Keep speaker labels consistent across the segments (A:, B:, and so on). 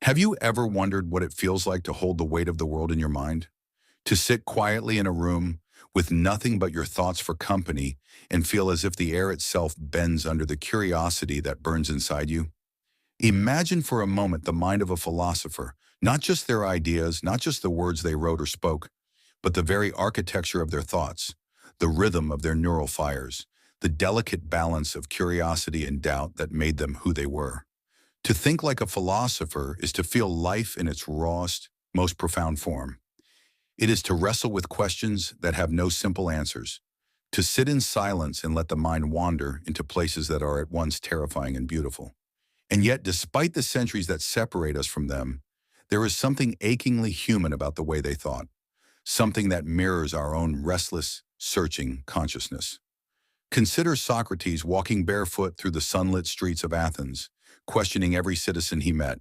A: Have you ever wondered what it feels like to hold the weight of the world in your mind? To sit quietly in a room with nothing but your thoughts for company and feel as if the air itself bends under the curiosity that burns inside you? Imagine for a moment the mind of a philosopher, not just their ideas, not just the words they wrote or spoke, but the very architecture of their thoughts, the rhythm of their neural fires, the delicate balance of curiosity and doubt that made them who they were. To think like a philosopher is to feel life in its rawest, most profound form. It is to wrestle with questions that have no simple answers, to sit in silence and let the mind wander into places that are at once terrifying and beautiful. And yet, despite the centuries that separate us from them, there is something achingly human about the way they thought, something that mirrors our own restless, searching consciousness. Consider Socrates walking barefoot through the sunlit streets of Athens, questioning every citizen he met.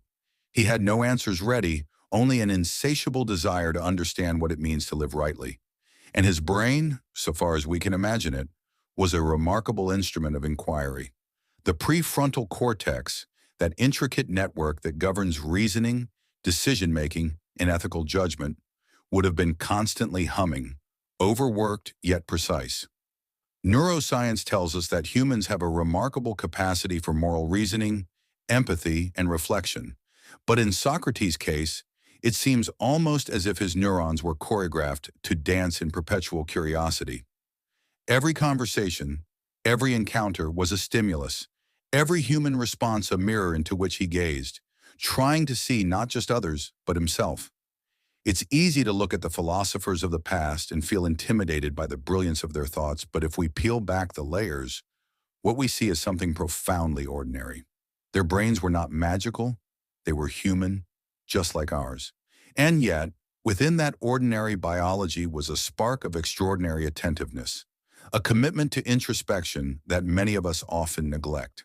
A: He had no answers ready, only an insatiable desire to understand what it means to live rightly. And his brain, so far as we can imagine it, was a remarkable instrument of inquiry. The prefrontal cortex, that intricate network that governs reasoning, decision-making, and ethical judgment, would have been constantly humming, overworked yet precise. Neuroscience tells us that humans have a remarkable capacity for moral reasoning, empathy, and reflection. But in Socrates' case, it seems almost as if his neurons were choreographed to dance in perpetual curiosity. Every conversation, every encounter was a stimulus, every human response a mirror into which he gazed, trying to see not just others, but himself. It's easy to look at the philosophers of the past and feel intimidated by the brilliance of their thoughts, but if we peel back the layers, what we see is something profoundly ordinary. Their brains were not magical, they were human, just like ours. And yet, within that ordinary biology was a spark of extraordinary attentiveness, a commitment to introspection that many of us often neglect.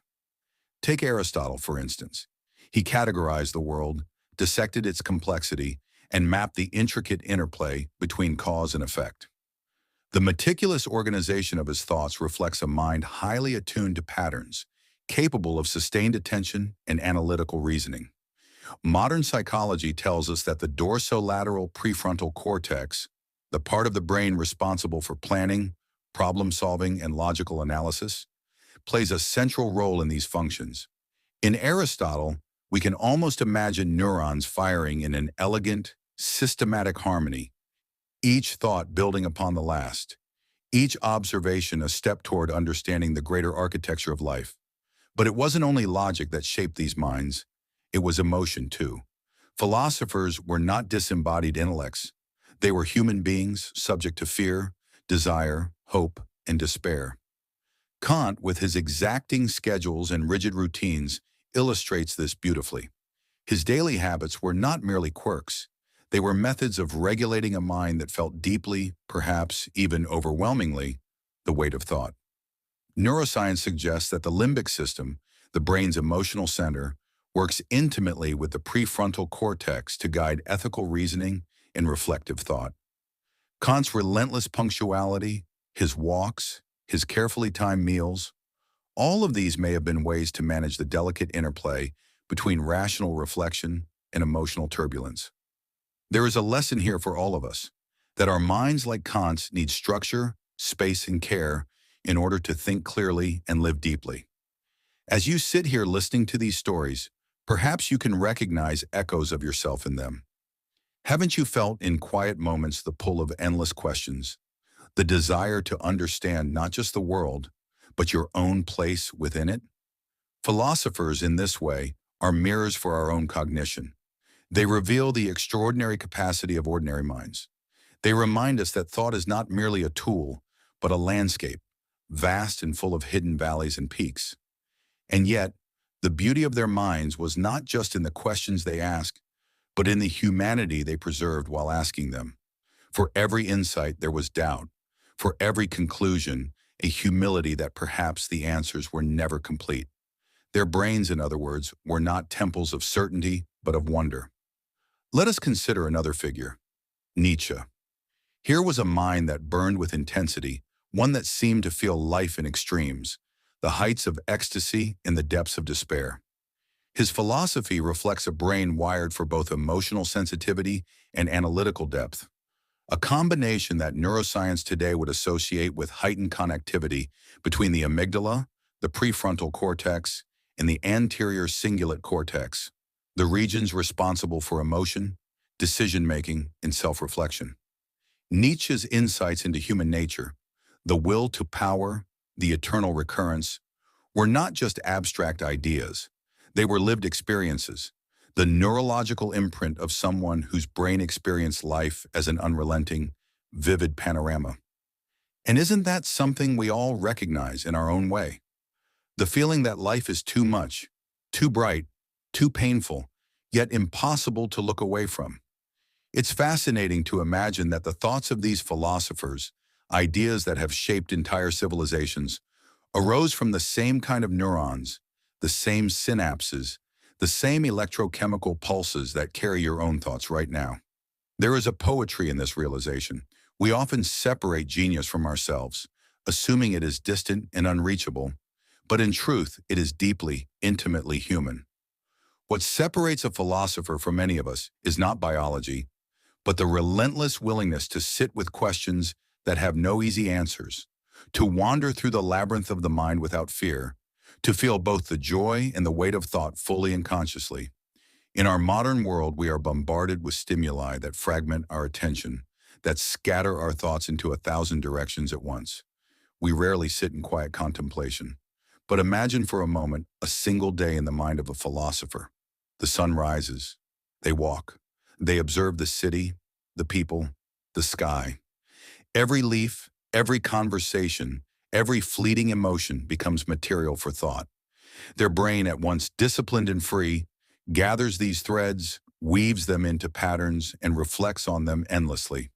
A: Take Aristotle, for instance. He categorized the world, dissected its complexity, and mapped the intricate interplay between cause and effect. The meticulous organization of his thoughts reflects a mind highly attuned to patterns, capable of sustained attention and analytical reasoning. Modern psychology tells us that the dorsolateral prefrontal cortex, the part of the brain responsible for planning, problem-solving, and logical analysis, plays a central role in these functions. In Aristotle, we can almost imagine neurons firing in an elegant, systematic harmony, each thought building upon the last, each observation a step toward understanding the greater architecture of life. But it wasn't only logic that shaped these minds, it was emotion too. Philosophers were not disembodied intellects. They were human beings subject to fear, desire, hope, and despair. Kant, with his exacting schedules and rigid routines, illustrates this beautifully. His daily habits were not merely quirks. They were methods of regulating a mind that felt deeply, perhaps even overwhelmingly, the weight of thought. Neuroscience suggests that the limbic system, the brain's emotional center, works intimately with the prefrontal cortex to guide ethical reasoning and reflective thought. Kant's relentless punctuality, his walks, his carefully timed meals, all of these may have been ways to manage the delicate interplay between rational reflection and emotional turbulence. There is a lesson here for all of us, that our minds, like Kant's, need structure, space, and care in order to think clearly and live deeply. As you sit here listening to these stories, perhaps you can recognize echoes of yourself in them. Haven't you felt in quiet moments the pull of endless questions, the desire to understand not just the world, but your own place within it? Philosophers, in this way, are mirrors for our own cognition. They reveal the extraordinary capacity of ordinary minds. They remind us that thought is not merely a tool, but a landscape, vast and full of hidden valleys and peaks. And yet, the beauty of their minds was not just in the questions they asked, but in the humanity they preserved while asking them. For every insight there was doubt. For every conclusion, a humility that perhaps the answers were never complete. Their brains, in other words, were not temples of certainty, but of wonder. Let us consider another figure, Nietzsche. Here was a mind that burned with intensity, one that seemed to feel life in extremes, the heights of ecstasy and the depths of despair. His philosophy reflects a brain wired for both emotional sensitivity and analytical depth, a combination that neuroscience today would associate with heightened connectivity between the amygdala, the prefrontal cortex, and the anterior cingulate cortex, the regions responsible for emotion, decision-making, and self-reflection. Nietzsche's insights into human nature, the will to power, the eternal recurrence, were not just abstract ideas. They were lived experiences, the neurological imprint of someone whose brain experienced life as an unrelenting, vivid panorama. And isn't that something we all recognize in our own way? The feeling that life is too much, too bright, too painful, yet impossible to look away from. It's fascinating to imagine that the thoughts of these philosophers, ideas that have shaped entire civilizations, arose from the same kind of neurons, the same synapses, the same electrochemical pulses that carry your own thoughts right now. There is a poetry in this realization. We often separate genius from ourselves, assuming it is distant and unreachable, but in truth, it is deeply, intimately human. What separates a philosopher from many of us is not biology, but the relentless willingness to sit with questions that have no easy answers, to wander through the labyrinth of the mind without fear, to feel both the joy and the weight of thought fully and consciously. In our modern world, we are bombarded with stimuli that fragment our attention, that scatter our thoughts into 1,000 directions at once. We rarely sit in quiet contemplation. But imagine for a moment a single day in the mind of a philosopher. The sun rises. They walk. They observe the city, the people, the sky. Every leaf, every conversation, every fleeting emotion becomes material for thought. Their brain, at once disciplined and free, gathers these threads, weaves them into patterns, and reflects on them endlessly.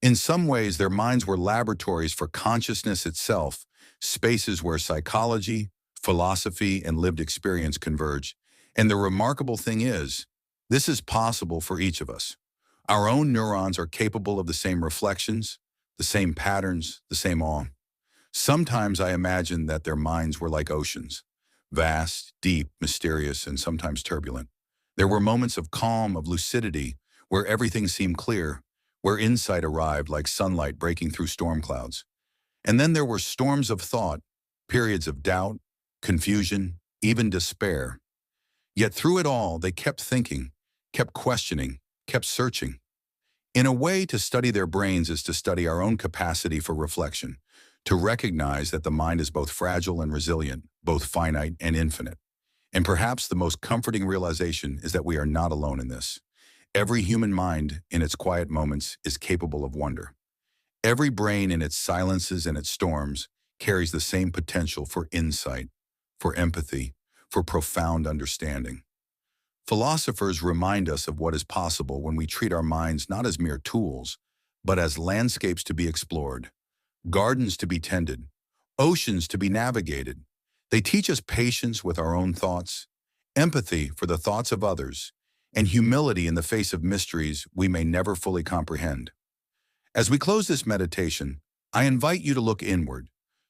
A: In some ways, their minds were laboratories for consciousness itself, spaces where psychology, philosophy, and lived experience converge. And the remarkable thing is, this is possible for each of us. Our own neurons are capable of the same reflections, the same patterns, the same awe. Sometimes I imagine that their minds were like oceans, vast, deep, mysterious, and sometimes turbulent. There were moments of calm, of lucidity, where everything seemed clear, where insight arrived like sunlight breaking through storm clouds. And then there were storms of thought, periods of doubt, confusion, even despair. Yet through it all, they kept thinking, kept questioning, kept searching. In a way, to study their brains is to study our own capacity for reflection, to recognize that the mind is both fragile and resilient, both finite and infinite. And perhaps the most comforting realization is that we are not alone in this. Every human mind, in its quiet moments, is capable of wonder. Every brain, in its silences and its storms, carries the same potential for insight, for empathy, for profound understanding. Philosophers remind us of what is possible when we treat our minds not as mere tools, but as landscapes to be explored, gardens to be tended, oceans to be navigated. They teach us patience with our own thoughts, empathy for the thoughts of others, and humility in the face of mysteries we may never fully comprehend. As we close this meditation, I invite you to look inward,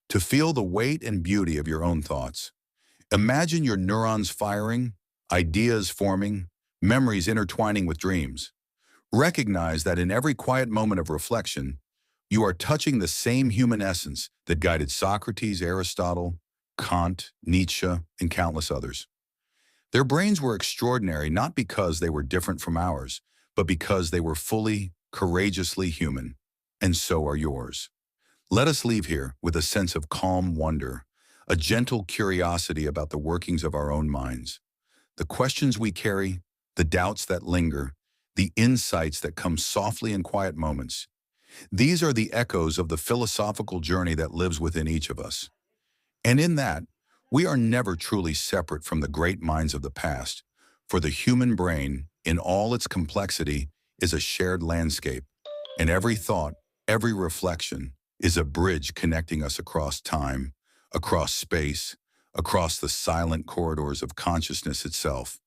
A: to feel the weight and beauty of your own thoughts. Imagine your neurons firing, ideas forming, memories intertwining with dreams. Recognize that in every quiet moment of reflection, you are touching the same human essence that guided Socrates, Aristotle, Kant, Nietzsche, and countless others. Their brains were extraordinary not because they were different from ours, but because they were fully, courageously human. And so are yours. Let us leave here with a sense of calm wonder, a gentle curiosity about the workings of our own minds. The questions we carry, the doubts that linger, the insights that come softly in quiet moments. These are the echoes of the philosophical journey that lives within each of us. And in that, we are never truly separate from the great minds of the past, for the human brain, in all its complexity, is a shared landscape, and every thought, every reflection, is a bridge connecting us across time, across space, across the silent corridors of consciousness itself.